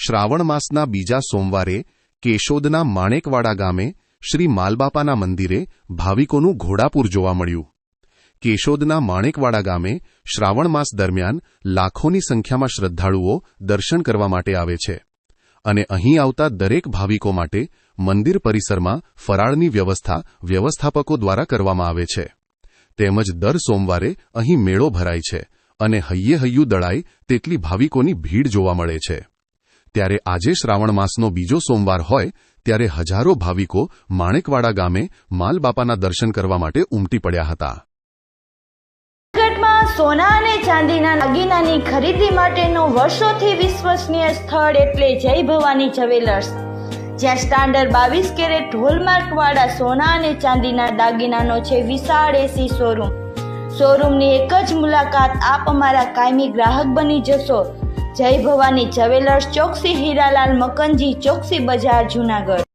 શ્રાવણ માસના બીજા સોમવારે કેશોદના માણેકવાડા ગામે શ્રી માલબાપાના મંદિરે ભાવિકોનું ઘોડાપૂર જોવા મળ્યું. કેશોદના માણેકવાડા ગામે શ્રાવણ માસ દરમિયાન લાખોની સંખ્યામાં શ્રદ્ધાળુઓ દર્શન કરવા માટે આવે છે અને અહીં આવતા દરેક ભાવિકો માટે મંદિર પરિસરમાં ફરાળની વ્યવસ્થા વ્યવસ્થાપકો દ્વારા કરવામાં આવે છે. તેમજ દર સોમવારે અહીં મેળો ભરાય છે અને હૈયે દળાય તેટલી ભાવિકોની ભીડ જોવા મળે છે. ત્યારે આજે શ્રાવણ માસનો બીજો સોમવાર હોય ત્યારે હજારો ભાવિકો માણેકવાડા ગામે માલબાપાના દર્શન કરવા માટે ઉમટી પડ્યા હતા. જૂનાગઢમાં સોના અને ચાંદીના દાગીનાની ખરીદી માટેનું વર્ષોથી વિશ્વસનીય સ્થળ એટલે જય ભવાની જ્વેલર્સ, જ્યાં સ્ટાન્ડર્ડ 22 કેરેટ હોલમાર્કવાળા સોના અને ચાંદીના દાગીનાનો છે વિશાળ એસી શોરૂમ. શોરૂમની એક જ મુલાકાત આપ અમારા કાયમી ગ્રાહક બની જશો. જય ભવાની જ્વેલર્સ, ચોકસી હીરાલાલ મકનજી, ચોકસી બજાર, જૂનાગઢ.